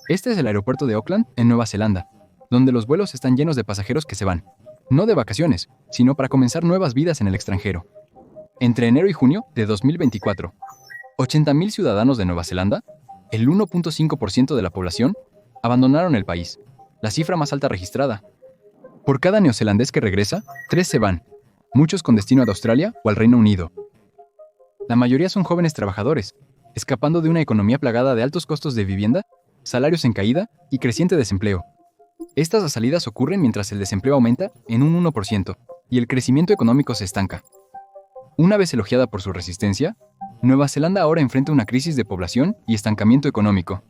Este es el aeropuerto de Auckland, en Nueva Zelanda, donde los vuelos están llenos de pasajeros que se van, no de vacaciones, sino para comenzar nuevas vidas en el extranjero. Entre enero y junio de 2024, 80.000 ciudadanos de Nueva Zelanda, el 1.5% de la población, abandonaron el país, la cifra más alta registrada. Por cada neozelandés que regresa, 3 se van, muchos con destino a Australia o al Reino Unido. La mayoría son jóvenes trabajadores, escapando de una economía plagada de altos costos de vivienda, salarios en caída y creciente desempleo. Estas salidas ocurren mientras el desempleo aumenta en un 1% y el crecimiento económico se estanca. Una vez elogiada por su resistencia, Nueva Zelanda ahora enfrenta una crisis de población y estancamiento económico.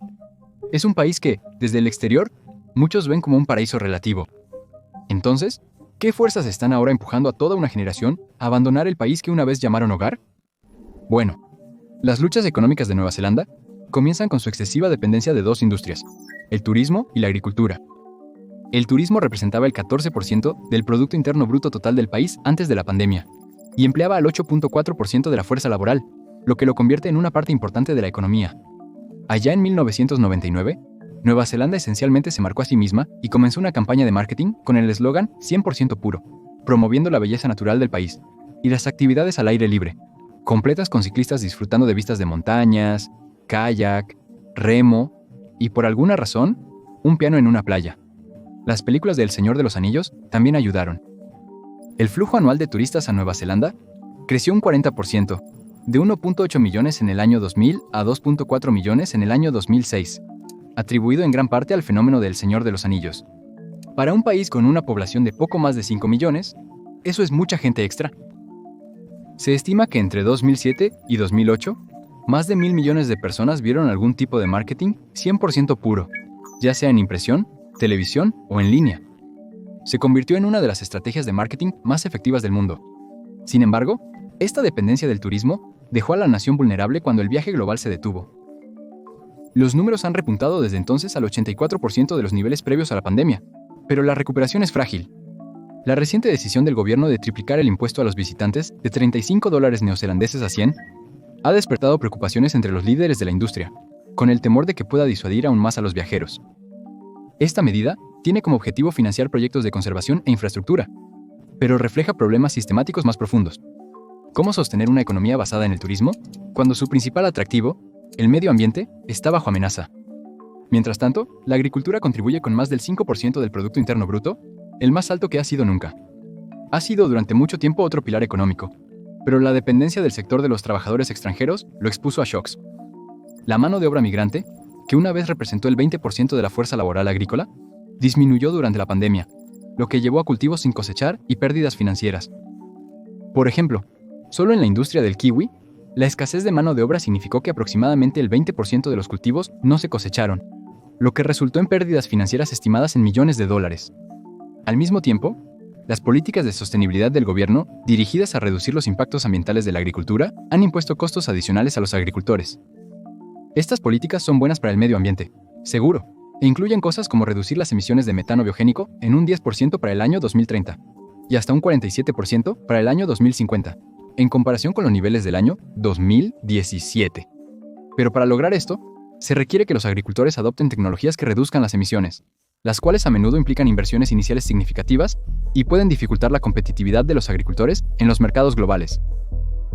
Es un país que, desde el exterior, muchos ven como un paraíso relativo. Entonces, ¿qué fuerzas están ahora empujando a toda una generación a abandonar el país que una vez llamaron hogar? Bueno, las luchas económicas de Nueva Zelanda comienzan con su excesiva dependencia de 2 industrias, el turismo y la agricultura. El turismo representaba el 14% del Producto Interno Bruto total del país antes de la pandemia, y empleaba al 8.4% de la fuerza laboral, lo que lo convierte en una parte importante de la economía. Allá en 1999, Nueva Zelanda esencialmente se marcó a sí misma y comenzó una campaña de marketing con el eslogan 100% puro, promoviendo la belleza natural del país y las actividades al aire libre, completas con ciclistas disfrutando de vistas de montañas, kayak, remo y, por alguna razón, un piano en una playa. Las películas de El Señor de los Anillos también ayudaron. El flujo anual de turistas a Nueva Zelanda creció un 40%, de 1.8 millones en el año 2000 a 2.4 millones en el año 2006, atribuido en gran parte al fenómeno del Señor de los Anillos. Para un país con una población de poco más de 5 millones, eso es mucha gente extra. Se estima que entre 2007 y 2008, más de 1.000 millones de personas vieron algún tipo de marketing 100% puro, ya sea en impresión, televisión o en línea. Se convirtió en una de las estrategias de marketing más efectivas del mundo. Sin embargo, esta dependencia del turismo dejó a la nación vulnerable cuando el viaje global se detuvo. Los números han repuntado desde entonces al 84% de los niveles previos a la pandemia, pero la recuperación es frágil. La reciente decisión del gobierno de triplicar el impuesto a los visitantes de $35 neozelandeses a 100 ha despertado preocupaciones entre los líderes de la industria, con el temor de que pueda disuadir aún más a los viajeros. Esta medida tiene como objetivo financiar proyectos de conservación e infraestructura, pero refleja problemas sistemáticos más profundos. ¿Cómo sostener una economía basada en el turismo cuando su principal atractivo, el medio ambiente, está bajo amenaza? Mientras tanto, la agricultura contribuye con más del 5% del Producto Interno Bruto, el más alto que ha sido nunca. Ha sido durante mucho tiempo otro pilar económico, pero la dependencia del sector de los trabajadores extranjeros lo expuso a shocks. La mano de obra migrante, que una vez representó el 20% de la fuerza laboral agrícola, disminuyó durante la pandemia, lo que llevó a cultivos sin cosechar y pérdidas financieras. Por ejemplo, solo en la industria del kiwi, la escasez de mano de obra significó que aproximadamente el 20% de los cultivos no se cosecharon, lo que resultó en pérdidas financieras estimadas en millones de dólares. Al mismo tiempo, las políticas de sostenibilidad del gobierno, dirigidas a reducir los impactos ambientales de la agricultura, han impuesto costos adicionales a los agricultores. Estas políticas son buenas para el medio ambiente, seguro, e incluyen cosas como reducir las emisiones de metano biogénico en un 10% para el año 2030 y hasta un 47% para el año 2050, en comparación con los niveles del año 2017. Pero para lograr esto, se requiere que los agricultores adopten tecnologías que reduzcan las emisiones, las cuales a menudo implican inversiones iniciales significativas y pueden dificultar la competitividad de los agricultores en los mercados globales.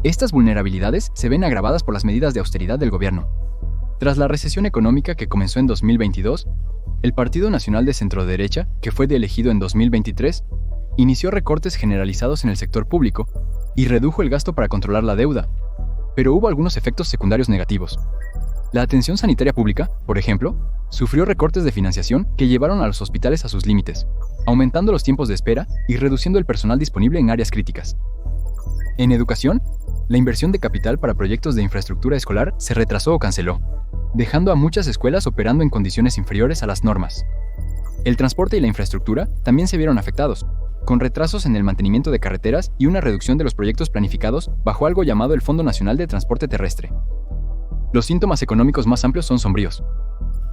Estas vulnerabilidades se ven agravadas por las medidas de austeridad del gobierno. Tras la recesión económica que comenzó en 2022, el Partido Nacional de Centroderecha, que fue elegido en 2023, inició recortes generalizados en el sector público y redujo el gasto para controlar la deuda, pero hubo algunos efectos secundarios negativos. La atención sanitaria pública, por ejemplo, sufrió recortes de financiación que llevaron a los hospitales a sus límites, aumentando los tiempos de espera y reduciendo el personal disponible en áreas críticas. En educación, la inversión de capital para proyectos de infraestructura escolar se retrasó o canceló, dejando a muchas escuelas operando en condiciones inferiores a las normas. El transporte y la infraestructura también se vieron afectados, con retrasos en el mantenimiento de carreteras y una reducción de los proyectos planificados bajo algo llamado el Fondo Nacional de Transporte Terrestre. Los síntomas económicos más amplios son sombríos.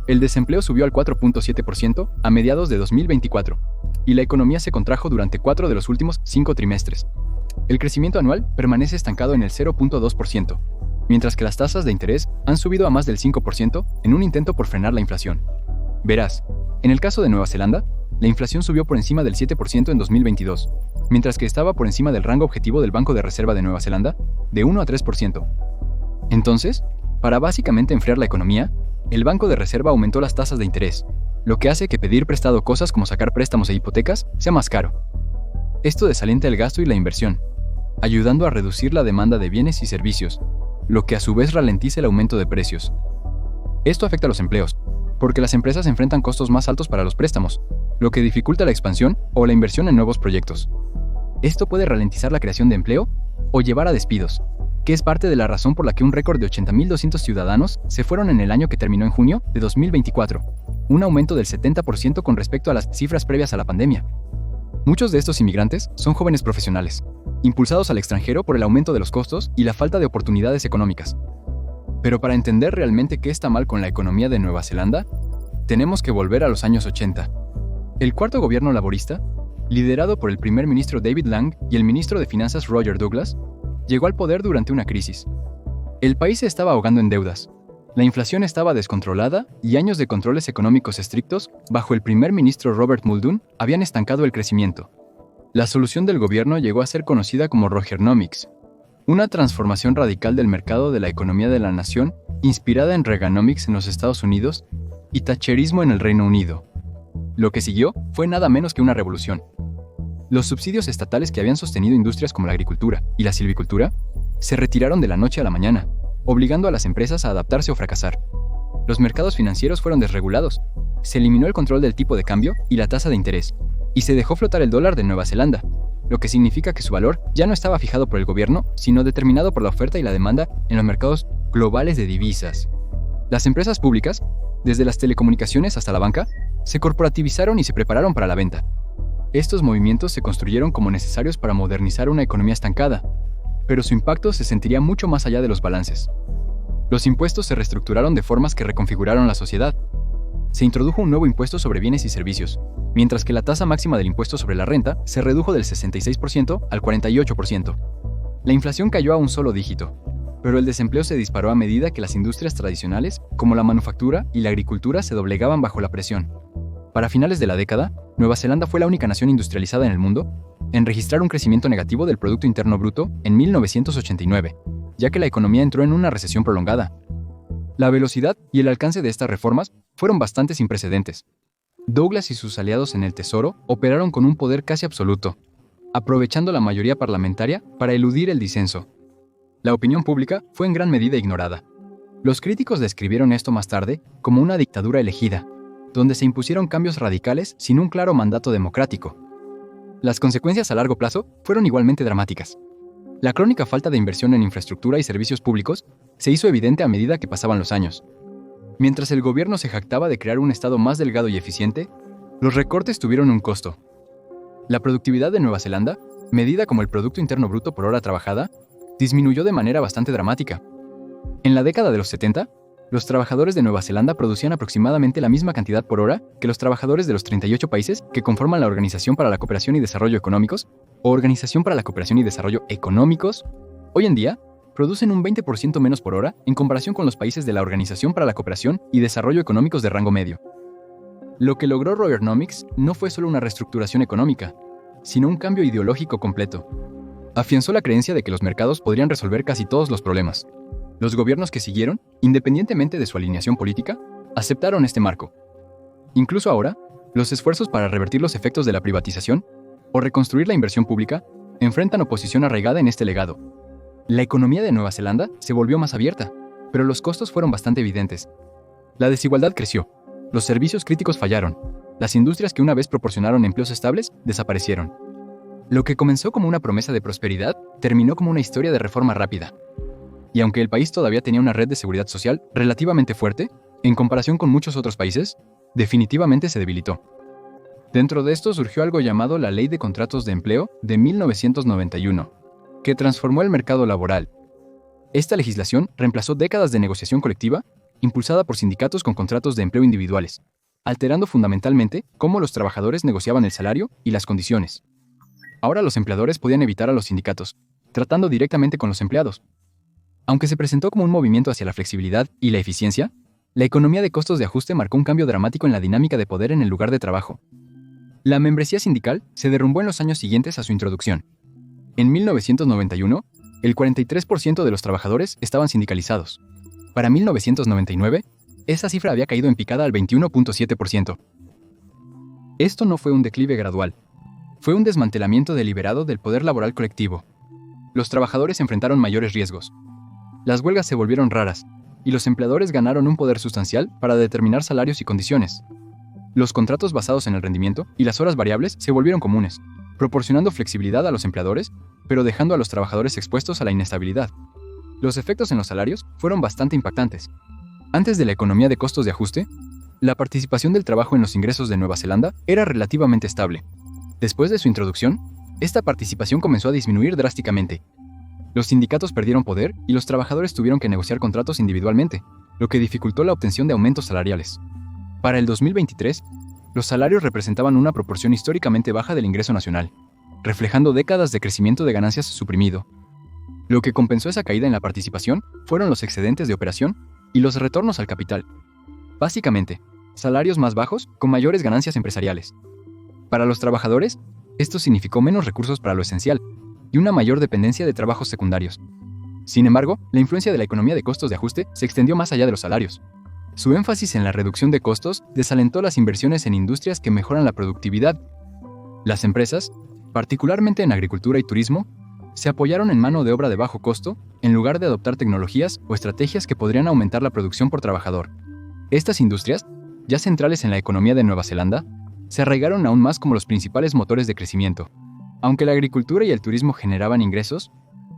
El desempleo subió al 4.7% a mediados de 2024, y la economía se contrajo durante 4 de los últimos 5 trimestres. El crecimiento anual permanece estancado en el 0.2%, mientras que las tasas de interés han subido a más del 5% en un intento por frenar la inflación. Verás, en el caso de Nueva Zelanda, la inflación subió por encima del 7% en 2022, mientras que estaba por encima del rango objetivo del Banco de Reserva de Nueva Zelanda, de 1 a 3%. Entonces, para básicamente enfriar la economía, el Banco de Reserva aumentó las tasas de interés, lo que hace que pedir prestado cosas como sacar préstamos e hipotecas sea más caro. Esto desalienta el gasto y la inversión, ayudando a reducir la demanda de bienes y servicios, lo que a su vez ralentiza el aumento de precios. Esto afecta a los empleos, porque las empresas enfrentan costos más altos para los préstamos, lo que dificulta la expansión o la inversión en nuevos proyectos. Esto puede ralentizar la creación de empleo o llevar a despidos, que es parte de la razón por la que un récord de 80.200 ciudadanos se fueron en el año que terminó en junio de 2024, un aumento del 70% con respecto a las cifras previas a la pandemia. Muchos de estos inmigrantes son jóvenes profesionales, impulsados al extranjero por el aumento de los costos y la falta de oportunidades económicas. Pero para entender realmente qué está mal con la economía de Nueva Zelanda, tenemos que volver a los años 80. El cuarto gobierno laborista, liderado por el primer ministro David Lang y el ministro de Finanzas Roger Douglas, llegó al poder durante una crisis. El país se estaba ahogando en deudas, la inflación estaba descontrolada y años de controles económicos estrictos bajo el primer ministro Robert Muldoon habían estancado el crecimiento. La solución del gobierno llegó a ser conocida como Reaganomics, una transformación radical del mercado de la economía de la nación inspirada en Reaganomics en los Estados Unidos y Thatcherismo en el Reino Unido. Lo que siguió fue nada menos que una revolución. Los subsidios estatales que habían sostenido industrias como la agricultura y la silvicultura se retiraron de la noche a la mañana, obligando a las empresas a adaptarse o fracasar. Los mercados financieros fueron desregulados, se eliminó el control del tipo de cambio y la tasa de interés, y se dejó flotar el dólar de Nueva Zelanda, lo que significa que su valor ya no estaba fijado por el gobierno, sino determinado por la oferta y la demanda en los mercados globales de divisas. Las empresas públicas, desde las telecomunicaciones hasta la banca, se corporativizaron y se prepararon para la venta. Estos movimientos se construyeron como necesarios para modernizar una economía estancada, pero su impacto se sentiría mucho más allá de los balances. Los impuestos se reestructuraron de formas que reconfiguraron la sociedad. Se introdujo un nuevo impuesto sobre bienes y servicios, mientras que la tasa máxima del impuesto sobre la renta se redujo del 66% al 48%. La inflación cayó a un solo dígito, pero el desempleo se disparó a medida que las industrias tradicionales, como la manufactura y la agricultura, se doblegaban bajo la presión. Para finales de la década, Nueva Zelanda fue la única nación industrializada en el mundo en registrar un crecimiento negativo del Producto Interno Bruto en 1989, ya que la economía entró en una recesión prolongada. La velocidad y el alcance de estas reformas fueron bastante sin precedentes. Douglas y sus aliados en el Tesoro operaron con un poder casi absoluto, aprovechando la mayoría parlamentaria para eludir el disenso. La opinión pública fue en gran medida ignorada. Los críticos describieron esto más tarde como una dictadura elegida, donde se impusieron cambios radicales sin un claro mandato democrático. Las consecuencias a largo plazo fueron igualmente dramáticas. La crónica falta de inversión en infraestructura y servicios públicos se hizo evidente a medida que pasaban los años. Mientras el gobierno se jactaba de crear un Estado más delgado y eficiente, los recortes tuvieron un costo. La productividad de Nueva Zelanda, medida como el Producto Interno Bruto por hora trabajada, disminuyó de manera bastante dramática. En la década de los 70, los trabajadores de Nueva Zelanda producían aproximadamente la misma cantidad por hora que los trabajadores de los 38 países que conforman la Organización para la Cooperación y Desarrollo Económicos, o Organización para la Cooperación y Desarrollo Económicos. Hoy en día, producen un 20% menos por hora en comparación con los países de la Organización para la Cooperación y Desarrollo Económicos de rango medio. Lo que logró Reaganomics no fue solo una reestructuración económica, sino un cambio ideológico completo. Afianzó la creencia de que los mercados podrían resolver casi todos los problemas. Los gobiernos que siguieron, independientemente de su alineación política, aceptaron este marco. Incluso ahora, los esfuerzos para revertir los efectos de la privatización o reconstruir la inversión pública enfrentan oposición arraigada en este legado. La economía de Nueva Zelanda se volvió más abierta, pero los costos fueron bastante evidentes. La desigualdad creció, los servicios críticos fallaron, las industrias que una vez proporcionaron empleos estables desaparecieron. Lo que comenzó como una promesa de prosperidad terminó como una historia de reforma rápida. Y aunque el país todavía tenía una red de seguridad social relativamente fuerte, en comparación con muchos otros países, definitivamente se debilitó. Dentro de esto surgió algo llamado la Ley de Contratos de Empleo de 1991, que transformó el mercado laboral. Esta legislación reemplazó décadas de negociación colectiva, impulsada por sindicatos con contratos de empleo individuales, alterando fundamentalmente cómo los trabajadores negociaban el salario y las condiciones. Ahora los empleadores podían evitar a los sindicatos, tratando directamente con los empleados. Aunque se presentó como un movimiento hacia la flexibilidad y la eficiencia, La economía de costos de ajuste marcó un cambio dramático en la dinámica de poder en el lugar de trabajo. La membresía sindical se derrumbó en los años siguientes a su introducción. En 1991, el 43% de los trabajadores estaban sindicalizados. Para 1999, esa cifra había caído en picada al 21.7%. Esto no fue un declive gradual. Fue un desmantelamiento deliberado del poder laboral colectivo. Los trabajadores enfrentaron mayores riesgos. Las huelgas se volvieron raras, y los empleadores ganaron un poder sustancial para determinar salarios y condiciones. Los contratos basados en el rendimiento y las horas variables se volvieron comunes, proporcionando flexibilidad a los empleadores, pero dejando a los trabajadores expuestos a la inestabilidad. Los efectos en los salarios fueron bastante impactantes. Antes de la economía de costos de ajuste, la participación del trabajo en los ingresos de Nueva Zelanda era relativamente estable. Después de su introducción, esta participación comenzó a disminuir drásticamente. Los sindicatos perdieron poder y los trabajadores tuvieron que negociar contratos individualmente, lo que dificultó la obtención de aumentos salariales. Para el 2023, los salarios representaban una proporción históricamente baja del ingreso nacional, reflejando décadas de crecimiento de ganancias suprimido. Lo que compensó esa caída en la participación fueron los excedentes de operación y los retornos al capital. Básicamente, salarios más bajos con mayores ganancias empresariales. Para los trabajadores, esto significó menos recursos para lo esencial y una mayor dependencia de trabajos secundarios. Sin embargo, la influencia de la economía de costos de ajuste se extendió más allá de los salarios. Su énfasis en la reducción de costos desalentó las inversiones en industrias que mejoran la productividad. Las empresas, particularmente en agricultura y turismo, se apoyaron en mano de obra de bajo costo en lugar de adoptar tecnologías o estrategias que podrían aumentar la producción por trabajador. Estas industrias, ya centrales en la economía de Nueva Zelanda, se arraigaron aún más como los principales motores de crecimiento. Aunque la agricultura y el turismo generaban ingresos,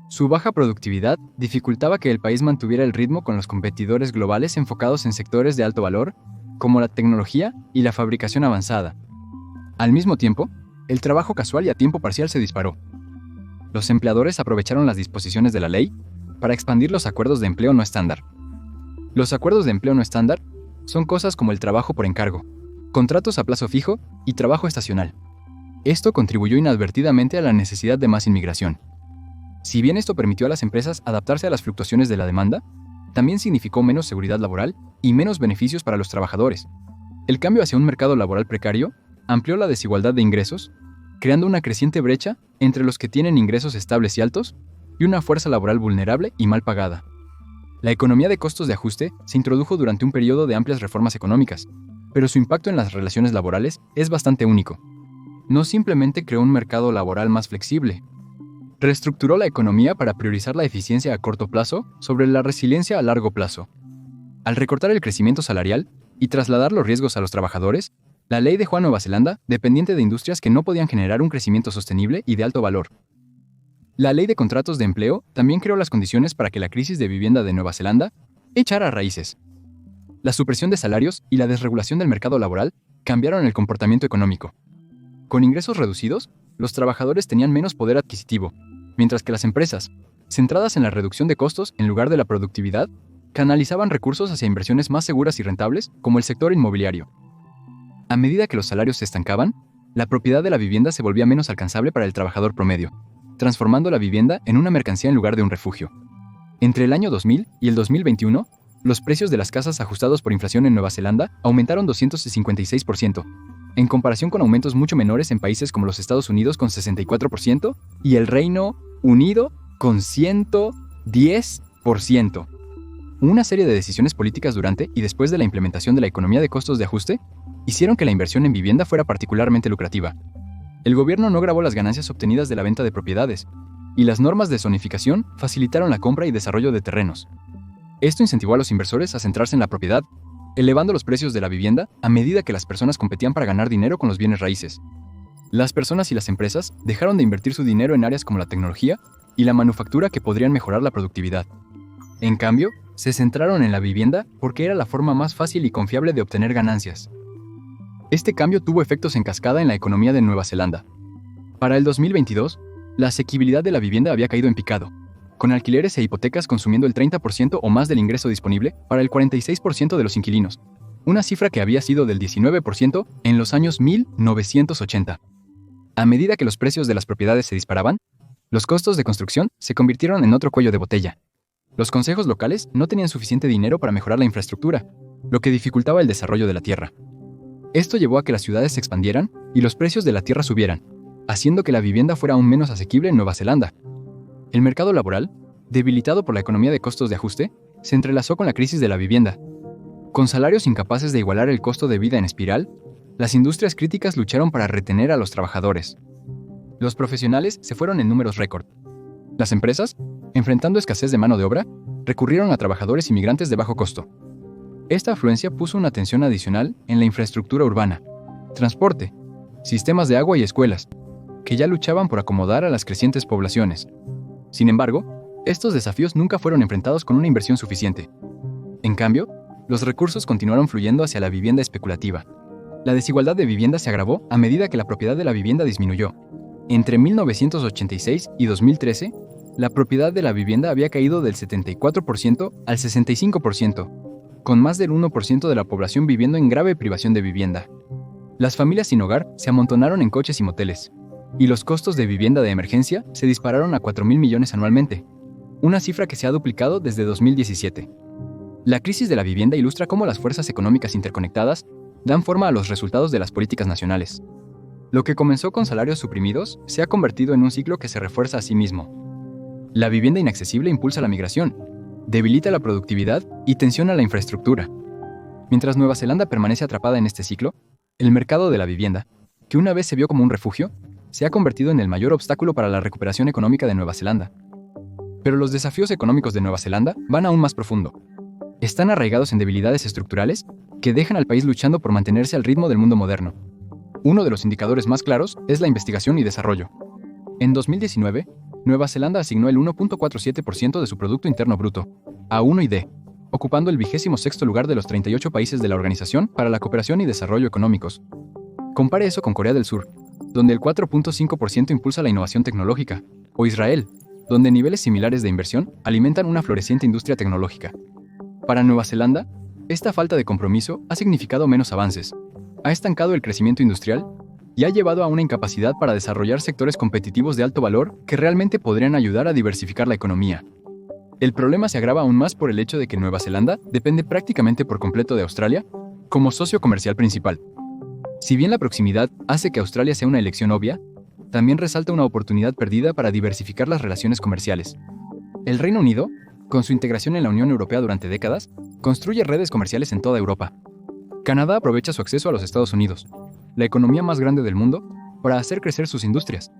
su baja productividad dificultaba que el país mantuviera el ritmo con los competidores globales enfocados en sectores de alto valor, como la tecnología y la fabricación avanzada. Al mismo tiempo, el trabajo casual y a tiempo parcial se disparó. Los empleadores aprovecharon las disposiciones de la ley para expandir los acuerdos de empleo no estándar. Los acuerdos de empleo no estándar son cosas como el trabajo por encargo, contratos a plazo fijo y trabajo estacional. Esto contribuyó inadvertidamente a la necesidad de más inmigración. Si bien esto permitió a las empresas adaptarse a las fluctuaciones de la demanda, también significó menos seguridad laboral y menos beneficios para los trabajadores. El cambio hacia un mercado laboral precario amplió la desigualdad de ingresos, creando una creciente brecha entre los que tienen ingresos estables y altos y una fuerza laboral vulnerable y mal pagada. La economía de costos de ajuste se introdujo durante un periodo de amplias reformas económicas, pero su impacto en las relaciones laborales es bastante único. No simplemente creó un mercado laboral más flexible, reestructuró la economía para priorizar la eficiencia a corto plazo sobre la resiliencia a largo plazo. Al recortar el crecimiento salarial y trasladar los riesgos a los trabajadores, la ley dejó a Nueva Zelanda dependiente de industrias que no podían generar un crecimiento sostenible y de alto valor. La ley de contratos de empleo también creó las condiciones para que la crisis de vivienda de Nueva Zelanda echara raíces. La supresión de salarios y la desregulación del mercado laboral cambiaron el comportamiento económico. Con ingresos reducidos, los trabajadores tenían menos poder adquisitivo, mientras que las empresas, centradas en la reducción de costos en lugar de la productividad, canalizaban recursos hacia inversiones más seguras y rentables, como el sector inmobiliario. A medida que los salarios se estancaban, la propiedad de la vivienda se volvía menos alcanzable para el trabajador promedio, transformando la vivienda en una mercancía en lugar de un refugio. Entre el año 2000 y el 2021, los precios de las casas ajustados por inflación en Nueva Zelanda aumentaron 256%, en comparación con aumentos mucho menores en países como los Estados Unidos con 64% y el Reino Unido con 110%. Una serie de decisiones políticas durante y después de la implementación de la economía de costos de ajuste hicieron que la inversión en vivienda fuera particularmente lucrativa. El gobierno no gravó las ganancias obtenidas de la venta de propiedades, y las normas de zonificación facilitaron la compra y desarrollo de terrenos. Esto incentivó a los inversores a centrarse en la propiedad, elevando los precios de la vivienda a medida que las personas competían para ganar dinero con los bienes raíces. Las personas y las empresas dejaron de invertir su dinero en áreas como la tecnología y la manufactura que podrían mejorar la productividad. En cambio, se centraron en la vivienda porque era la forma más fácil y confiable de obtener ganancias. Este cambio tuvo efectos en cascada en la economía de Nueva Zelanda. Para el 2022, la asequibilidad de la vivienda había caído en picado, con alquileres e hipotecas consumiendo el 30% o más del ingreso disponible para el 46% de los inquilinos, una cifra que había sido del 19% en los años 1980. A medida que los precios de las propiedades se disparaban, los costos de construcción se convirtieron en otro cuello de botella. Los consejos locales no tenían suficiente dinero para mejorar la infraestructura, lo que dificultaba el desarrollo de la tierra. Esto llevó a que las ciudades se expandieran y los precios de la tierra subieran, haciendo que la vivienda fuera aún menos asequible en Nueva Zelanda. El mercado laboral, debilitado por la economía de costos de ajuste, se entrelazó con la crisis de la vivienda. Con salarios incapaces de igualar el costo de vida en espiral, las industrias críticas lucharon para retener a los trabajadores. Los profesionales se fueron en números récord. Las empresas, enfrentando escasez de mano de obra, recurrieron a trabajadores inmigrantes de bajo costo. Esta afluencia puso una tensión adicional en la infraestructura urbana, transporte, sistemas de agua y escuelas, que ya luchaban por acomodar a las crecientes poblaciones. Sin embargo, estos desafíos nunca fueron enfrentados con una inversión suficiente. En cambio, los recursos continuaron fluyendo hacia la vivienda especulativa. La desigualdad de vivienda se agravó a medida que la propiedad de la vivienda disminuyó. Entre 1986 y 2013, la propiedad de la vivienda había caído del 74% al 65%, con más del 1% de la población viviendo en grave privación de vivienda. Las familias sin hogar se amontonaron en coches y moteles, y los costos de vivienda de emergencia se dispararon a 4.000 millones anualmente, una cifra que se ha duplicado desde 2017. La crisis de la vivienda ilustra cómo las fuerzas económicas interconectadas dan forma a los resultados de las políticas nacionales. Lo que comenzó con salarios suprimidos se ha convertido en un ciclo que se refuerza a sí mismo. La vivienda inaccesible impulsa la migración, debilita la productividad y tensiona la infraestructura. Mientras Nueva Zelanda permanece atrapada en este ciclo, el mercado de la vivienda, que una vez se vio como un refugio, se ha convertido en el mayor obstáculo para la recuperación económica de Nueva Zelanda. Pero los desafíos económicos de Nueva Zelanda van aún más profundo. Están arraigados en debilidades estructurales que dejan al país luchando por mantenerse al ritmo del mundo moderno. Uno de los indicadores más claros es la investigación y desarrollo. En 2019, Nueva Zelanda asignó el 1.47% de su Producto Interno Bruto a I+D, ocupando el 26º lugar de los 38 países de la Organización para la Cooperación y Desarrollo Económicos. Compare eso con Corea del Sur, donde el 4.5% impulsa la innovación tecnológica, o Israel, donde niveles similares de inversión alimentan una floreciente industria tecnológica. Para Nueva Zelanda, esta falta de compromiso ha significado menos avances, ha estancado el crecimiento industrial y ha llevado a una incapacidad para desarrollar sectores competitivos de alto valor que realmente podrían ayudar a diversificar la economía. El problema se agrava aún más por el hecho de que Nueva Zelanda depende prácticamente por completo de Australia como socio comercial principal. Si bien la proximidad hace que Australia sea una elección obvia, también resalta una oportunidad perdida para diversificar las relaciones comerciales. El Reino Unido, con su integración en la Unión Europea durante décadas, construye redes comerciales en toda Europa. Canadá aprovecha su acceso a los Estados Unidos, la economía más grande del mundo, para hacer crecer sus industrias.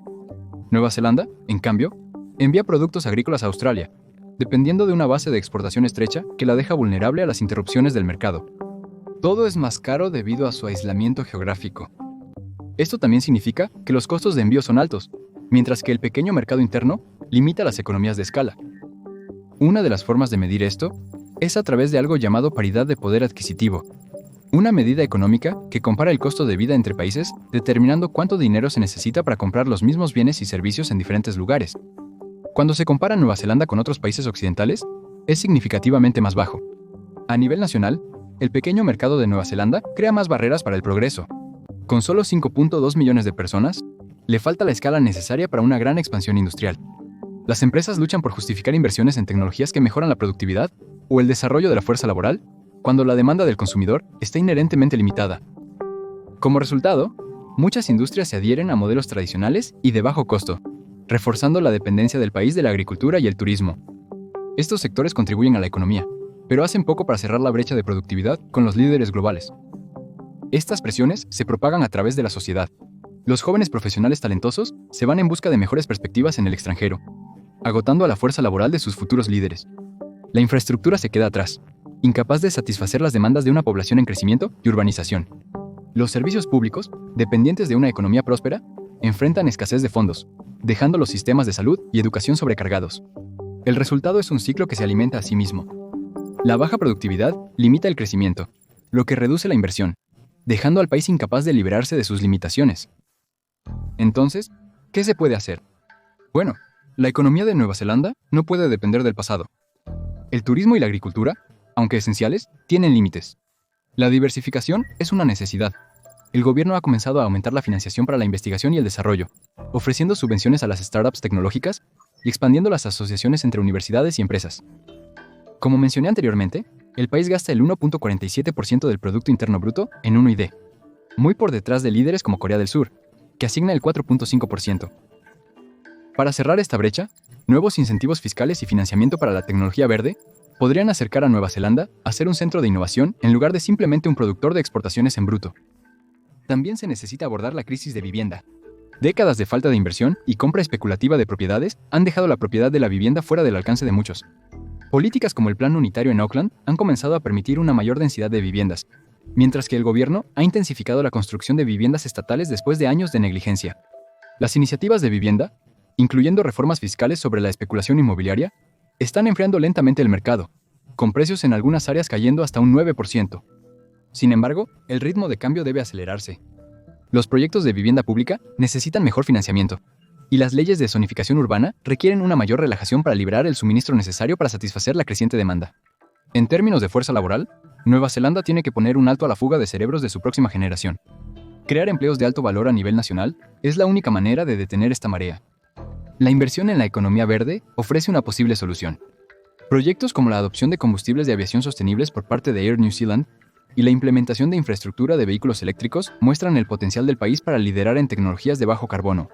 Nueva Zelanda, en cambio, envía productos agrícolas a Australia, dependiendo de una base de exportación estrecha que la deja vulnerable a las interrupciones del mercado. Todo es más caro debido a su aislamiento geográfico. Esto también significa que los costos de envío son altos, mientras que el pequeño mercado interno limita las economías de escala. Una de las formas de medir esto es a través de algo llamado paridad de poder adquisitivo, una medida económica que compara el costo de vida entre países determinando cuánto dinero se necesita para comprar los mismos bienes y servicios en diferentes lugares. Cuando se compara Nueva Zelanda con otros países occidentales, es significativamente más bajo. A nivel nacional, el pequeño mercado de Nueva Zelanda crea más barreras para el progreso. Con solo 5.2 millones de personas, le falta la escala necesaria para una gran expansión industrial. Las empresas luchan por justificar inversiones en tecnologías que mejoran la productividad o el desarrollo de la fuerza laboral, cuando la demanda del consumidor está inherentemente limitada. Como resultado, muchas industrias se adhieren a modelos tradicionales y de bajo costo, reforzando la dependencia del país de la agricultura y el turismo. Estos sectores contribuyen a la economía, pero hacen poco para cerrar la brecha de productividad con los líderes globales. Estas presiones se propagan a través de la sociedad. Los jóvenes profesionales talentosos se van en busca de mejores perspectivas en el extranjero, agotando a la fuerza laboral de sus futuros líderes. La infraestructura se queda atrás, incapaz de satisfacer las demandas de una población en crecimiento y urbanización. Los servicios públicos, dependientes de una economía próspera, enfrentan escasez de fondos, dejando los sistemas de salud y educación sobrecargados. El resultado es un ciclo que se alimenta a sí mismo. La baja productividad limita el crecimiento, lo que reduce la inversión, dejando al país incapaz de liberarse de sus limitaciones. Entonces, ¿qué se puede hacer? Bueno, la economía de Nueva Zelanda no puede depender del pasado. El turismo y la agricultura, aunque esenciales, tienen límites. La diversificación es una necesidad. El gobierno ha comenzado a aumentar la financiación para la investigación y el desarrollo, ofreciendo subvenciones a las startups tecnológicas y expandiendo las asociaciones entre universidades y empresas. Como mencioné anteriormente, El país gasta el 1.47% del Producto Interno Bruto en 1ID, muy por detrás de líderes como Corea del Sur, que asigna el 4.5%. Para cerrar esta brecha, nuevos incentivos fiscales y financiamiento para la tecnología verde podrían acercar a Nueva Zelanda a ser un centro de innovación en lugar de simplemente un productor de exportaciones en bruto. También se necesita abordar la crisis de vivienda. Décadas de falta de inversión y compra especulativa de propiedades han dejado la propiedad de la vivienda fuera del alcance de muchos. Políticas como el Plan Unitario en Auckland han comenzado a permitir una mayor densidad de viviendas, mientras que el gobierno ha intensificado la construcción de viviendas estatales después de años de negligencia. Las iniciativas de vivienda, incluyendo reformas fiscales sobre la especulación inmobiliaria, están enfriando lentamente el mercado, con precios en algunas áreas cayendo hasta un 9%. Sin embargo, el ritmo de cambio debe acelerarse. Los proyectos de vivienda pública necesitan mejor financiamiento, y las leyes de zonificación urbana requieren una mayor relajación para liberar el suministro necesario para satisfacer la creciente demanda. En términos de fuerza laboral, Nueva Zelanda tiene que poner un alto a la fuga de cerebros de su próxima generación. Crear empleos de alto valor a nivel nacional es la única manera de detener esta marea. La inversión en la economía verde ofrece una posible solución. Proyectos como la adopción de combustibles de aviación sostenibles por parte de Air New Zealand y la implementación de infraestructura de vehículos eléctricos muestran el potencial del país para liderar en tecnologías de bajo carbono.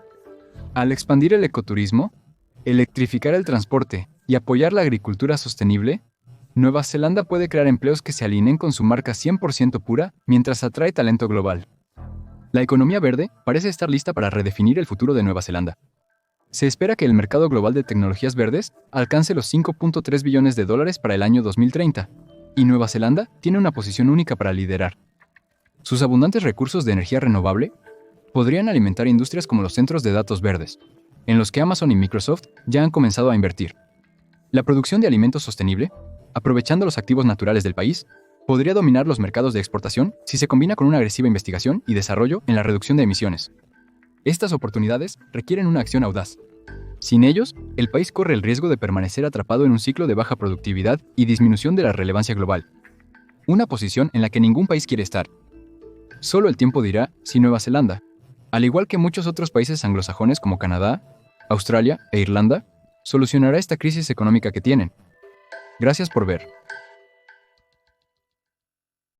Al expandir el ecoturismo, electrificar el transporte y apoyar la agricultura sostenible, Nueva Zelanda puede crear empleos que se alineen con su marca 100% pura mientras atrae talento global. La economía verde parece estar lista para redefinir el futuro de Nueva Zelanda. Se espera que el mercado global de tecnologías verdes alcance los $5.3 billones para el año 2030, y Nueva Zelanda tiene una posición única para liderar. Sus abundantes recursos de energía renovable podrían alimentar industrias como los centros de datos verdes, en los que Amazon y Microsoft ya han comenzado a invertir. La producción de alimentos sostenible, aprovechando los activos naturales del país, podría dominar los mercados de exportación si se combina con una agresiva investigación y desarrollo en la reducción de emisiones. Estas oportunidades requieren una acción audaz. Sin ellos, el país corre el riesgo de permanecer atrapado en un ciclo de baja productividad y disminución de la relevancia global. Una posición en la que ningún país quiere estar. Solo el tiempo dirá si Nueva Zelanda, al igual que muchos otros países anglosajones como Canadá, Australia e Irlanda, solucionará esta crisis económica que tienen. Gracias por ver.